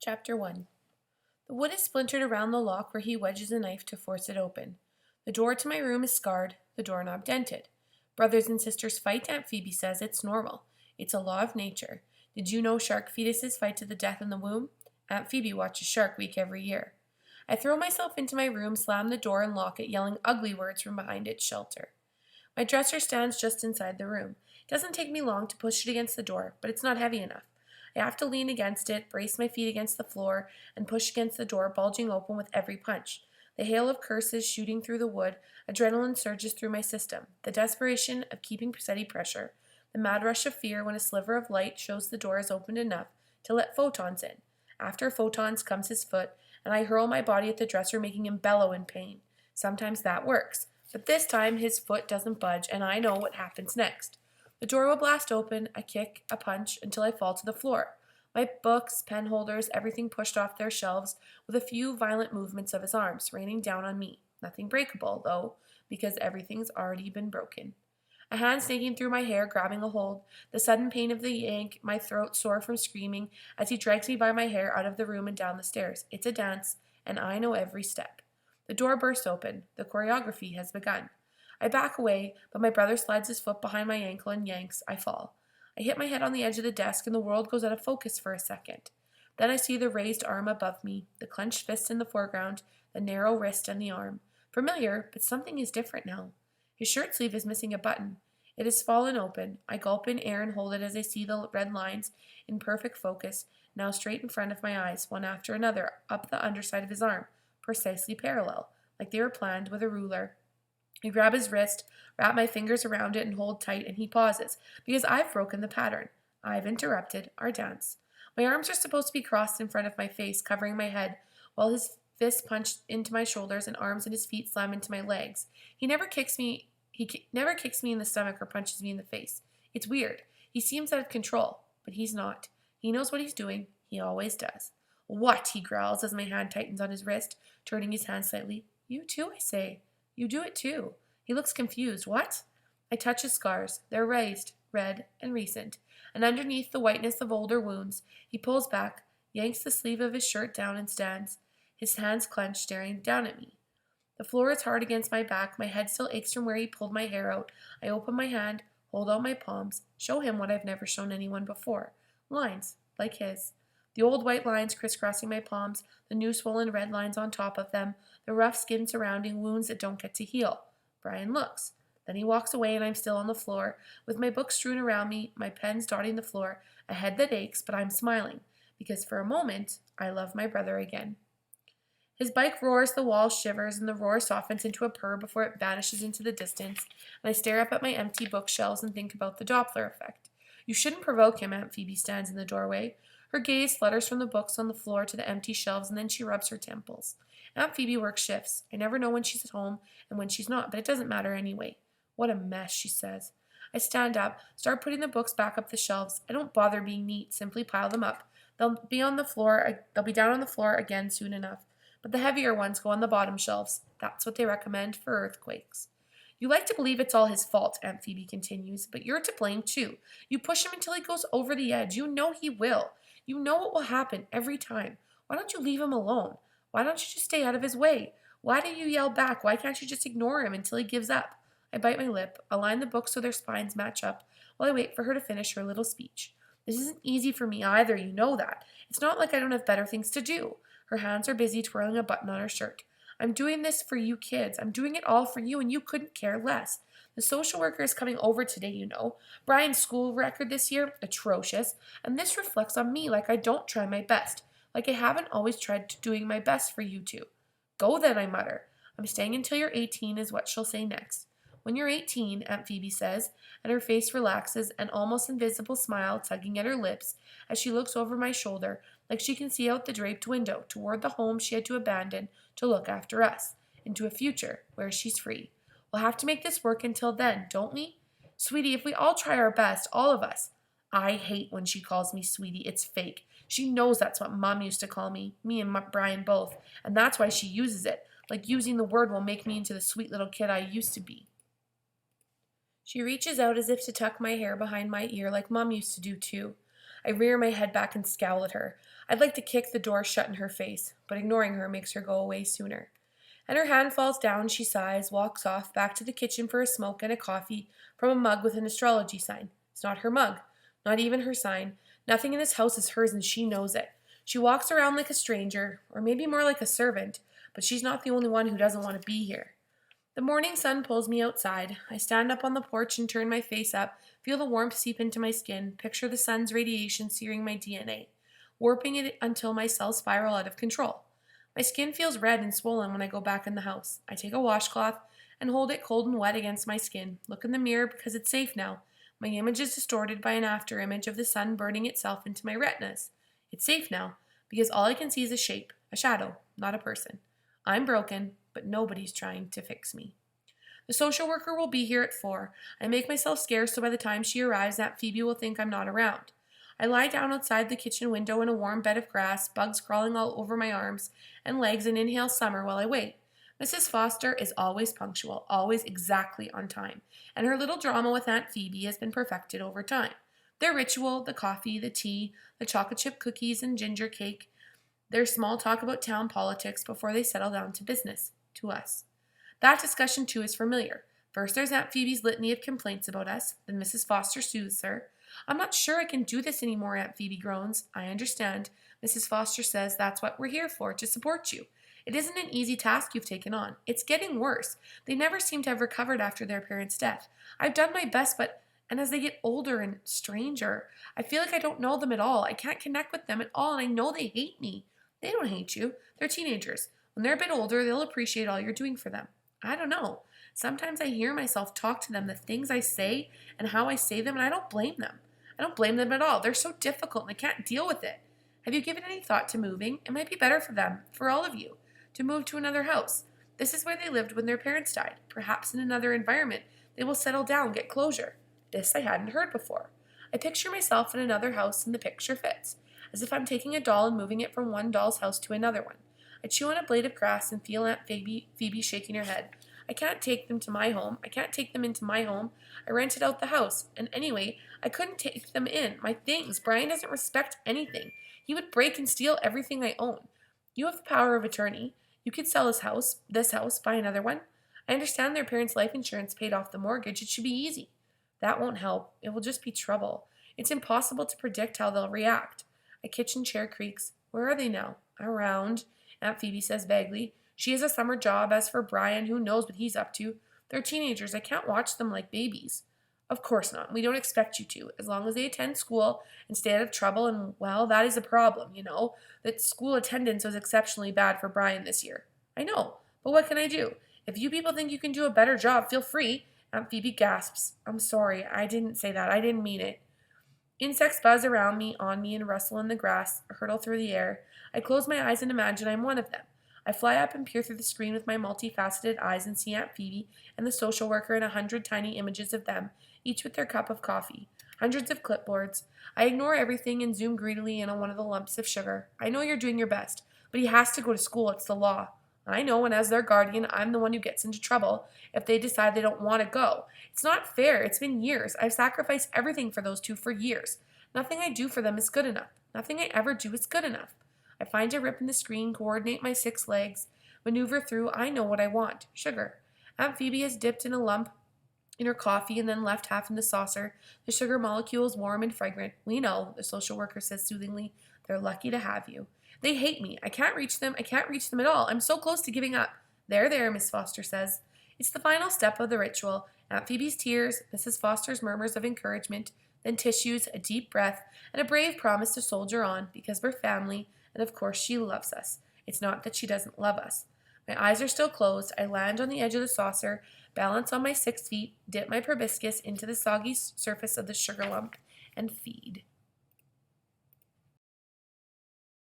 Chapter 1. The wood is splintered around the lock where he wedges a knife to force it open. The door to my room is scarred, the doorknob dented. Brothers and sisters fight, Aunt Phoebe says. It's normal. It's a law of nature. Did you know shark fetuses fight to the death in the womb? Aunt Phoebe watches Shark Week every year. I throw myself into my room, slam the door, and lock it, yelling ugly words from behind its shelter. My dresser stands just inside the room. It doesn't take me long to push it against the door, but it's not heavy enough. I have to lean against it, brace my feet against the floor, and push against the door, bulging open with every punch. The hail of curses shooting through the wood, adrenaline surges through my system. The desperation of keeping steady pressure, the mad rush of fear when a sliver of light shows the door is opened enough to let photons in. After photons comes his foot, and I hurl my body at the dresser, making him bellow in pain. Sometimes that works, but this time his foot doesn't budge, and I know what happens next. The door will blast open, a kick, a punch, until I fall to the floor. My books, pen holders, everything pushed off their shelves with a few violent movements of his arms, raining down on me. Nothing breakable, though, because everything's already been broken. A hand snaking through my hair, grabbing a hold, the sudden pain of the yank, my throat sore from screaming, as he drags me by my hair out of the room and down the stairs. It's a dance, and I know every step. The door bursts open. The choreography has begun. I back away, but my brother slides his foot behind my ankle and yanks. I fall. I hit my head on the edge of the desk, and the world goes out of focus for a second. Then I see the raised arm above me, the clenched fist in the foreground, the narrow wrist and the arm. Familiar, but something is different now. His shirt sleeve is missing a button. It has fallen open. I gulp in air and hold it as I see the red lines in perfect focus, now straight in front of my eyes, one after another, up the underside of his arm, precisely parallel, like they were planned with a ruler. I grab his wrist, wrap my fingers around it, and hold tight, and he pauses, because I've broken the pattern. I've interrupted our dance. My arms are supposed to be crossed in front of my face, covering my head, while his fists punch into my shoulders and arms and his feet slam into my legs. He never kicks me in the stomach or punches me in the face. It's weird. He seems out of control, but he's not. He knows what he's doing. He always does. What? He growls as my hand tightens on his wrist, turning his hand slightly. You too, I say. You do it too. He looks confused. What? I touch his scars. They're raised, red, and recent. And underneath the whiteness of older wounds, he pulls back, yanks the sleeve of his shirt down and stands, his hands clenched, staring down at me. The floor is hard against my back. My head still aches from where he pulled my hair out. I open my hand, hold out my palms, show him what I've never shown anyone before. Lines, like his. The old white lines crisscrossing my palms, the new swollen red lines on top of them, the rough skin surrounding wounds that don't get to heal. Brian looks. Then he walks away and I'm still on the floor, with my books strewn around me, my pens dotting the floor, a head that aches, but I'm smiling, because for a moment, I love my brother again. His bike roars, the wall shivers, and the roar softens into a purr before it vanishes into the distance, and I stare up at my empty bookshelves and think about the Doppler effect. You shouldn't provoke him, Aunt Phoebe stands in the doorway. Her gaze flutters from the books on the floor to the empty shelves, and then she rubs her temples. Aunt Phoebe works shifts. I never know when she's at home and when she's not, but it doesn't matter anyway. What a mess, she says. I stand up, start putting the books back up the shelves. I don't bother being neat, simply pile them up. They'll be down on the floor again soon enough. But the heavier ones go on the bottom shelves. That's what they recommend for earthquakes. You like to believe it's all his fault, Aunt Phoebe continues, but you're to blame too. You push him until he goes over the edge. You know he will. You know what will happen every time. Why don't you leave him alone? Why don't you just stay out of his way? Why do you yell back? Why can't you just ignore him until he gives up? I bite my lip, align the books so their spines match up, while I wait for her to finish her little speech. This isn't easy for me either, you know that. It's not like I don't have better things to do. Her hands are busy twirling a button on her shirt. I'm doing this for you kids. I'm doing it all for you, and you couldn't care less. The social worker is coming over today, you know. Brian's school record this year, atrocious. And this reflects on me like I don't try my best. Like I haven't always tried doing my best for you two. Go then, I mutter. I'm staying until you're 18 is what she'll say next. When you're 18, Aunt Phoebe says, and her face relaxes, an almost invisible smile tugging at her lips as she looks over my shoulder, like she can see out the draped window toward the home she had to abandon to look after us, into a future where she's free. We'll have to make this work until then, don't we? Sweetie, if we all try our best, all of us. I hate when she calls me sweetie. It's fake. She knows that's what Mom used to call me and Brian both, and that's why she uses it, like using the word will make me into the sweet little kid I used to be. She reaches out as if to tuck my hair behind my ear like Mom used to do too. I rear my head back and scowl at her. I'd like to kick the door shut in her face, but ignoring her makes her go away sooner. And her hand falls down, she sighs, walks off, back to the kitchen for a smoke and a coffee from a mug with an astrology sign. It's not her mug, not even her sign. Nothing in this house is hers and she knows it. She walks around like a stranger, or maybe more like a servant, but she's not the only one who doesn't want to be here. The morning sun pulls me outside. I stand up on the porch and turn my face up, feel the warmth seep into my skin, picture the sun's radiation searing my DNA, warping it until my cells spiral out of control. My skin feels red and swollen when I go back in the house. I take a washcloth and hold it cold and wet against my skin. Look in the mirror because it's safe now. My image is distorted by an after image of the sun burning itself into my retinas. It's safe now because all I can see is a shape, a shadow, not a person. I'm broken, but nobody's trying to fix me. The social worker will be here at 4. I make myself scarce so by the time she arrives, Aunt Phoebe will think I'm not around. I lie down outside the kitchen window in a warm bed of grass, bugs crawling all over my arms and legs, and inhale summer while I wait. Mrs. Foster is always punctual, always exactly on time, and her little drama with Aunt Phoebe has been perfected over time. Their ritual, the coffee, the tea, the chocolate chip cookies and ginger cake, their small talk about town politics before they settle down to business, to us. That discussion, too, is familiar. First there's Aunt Phoebe's litany of complaints about us, then Mrs. Foster soothes her. I'm not sure I can do this anymore, Aunt Phoebe groans. I understand. Mrs. Foster says that's what we're here for, to support you. It isn't an easy task you've taken on. It's getting worse. They never seem to have recovered after their parents' death. I've done my best, and as they get older and stranger, I feel like I don't know them at all. I can't connect with them at all, and I know they hate me. They don't hate you. They're teenagers. When they're a bit older, they'll appreciate all you're doing for them. I don't know. Sometimes I hear myself talk to them, the things I say and how I say them, and I don't blame them. I don't blame them at all. They're so difficult and I can't deal with it. Have you given any thought to moving? It might be better for them, for all of you, to move to another house. This is where they lived when their parents died. Perhaps in another environment, they will settle down, get closure. This I hadn't heard before. I picture myself in another house and the picture fits, as if I'm taking a doll and moving it from one doll's house to another one. I chew on a blade of grass and feel Aunt Phoebe shaking her head. I can't take them to my home. I can't take them into my home. I rented out the house. And anyway, I couldn't take them in. My things. Brian doesn't respect anything. He would break and steal everything I own. You have the power of attorney. You could sell this house, buy another one. I understand their parents' life insurance paid off the mortgage. It should be easy. That won't help. It will just be trouble. It's impossible to predict how they'll react. A kitchen chair creaks. Where are they now? Around, Aunt Phoebe says vaguely. She has a summer job. As for Brian, who knows what he's up to? They're teenagers. I can't watch them like babies. Of course not. We don't expect you to, as long as they attend school and stay out of trouble. And, well, that is a problem, that school attendance was exceptionally bad for Brian this year. I know, but what can I do? If you people think you can do a better job, feel free. Aunt Phoebe gasps. I'm sorry. I didn't say that. I didn't mean it. Insects buzz around me, on me, and rustle in the grass, hurtle through the air. I close my eyes and imagine I'm one of them. I fly up and peer through the screen with my multifaceted eyes and see Aunt Phoebe and the social worker and 100 tiny images of them, each with their cup of coffee. Hundreds of clipboards. I ignore everything and zoom greedily in on one of the lumps of sugar. I know you're doing your best, but he has to go to school. It's the law. I know, and as their guardian, I'm the one who gets into trouble if they decide they don't want to go. It's not fair. It's been years. I've sacrificed everything for those two for years. Nothing I do for them is good enough. Nothing I ever do is good enough. I find a rip in the screen, coordinate my 6 legs, maneuver through. I know what I want. Sugar. Aunt Phoebe has dipped in a lump in her coffee and then left half in the saucer. The sugar molecule is warm and fragrant. We know, the social worker says soothingly. They're lucky to have you. They hate me. I can't reach them. I can't reach them at all. I'm so close to giving up. There, Miss Foster says. It's the final step of the ritual. Aunt Phoebe's tears, Mrs. Foster's murmurs of encouragement, then tissues, a deep breath, and a brave promise to soldier on because we're family, and of course she loves us. It's not that she doesn't love us. My eyes are still closed. I land on the edge of the saucer, balance on my 6 feet, dip my proboscis into the soggy surface of the sugar lump, and feed.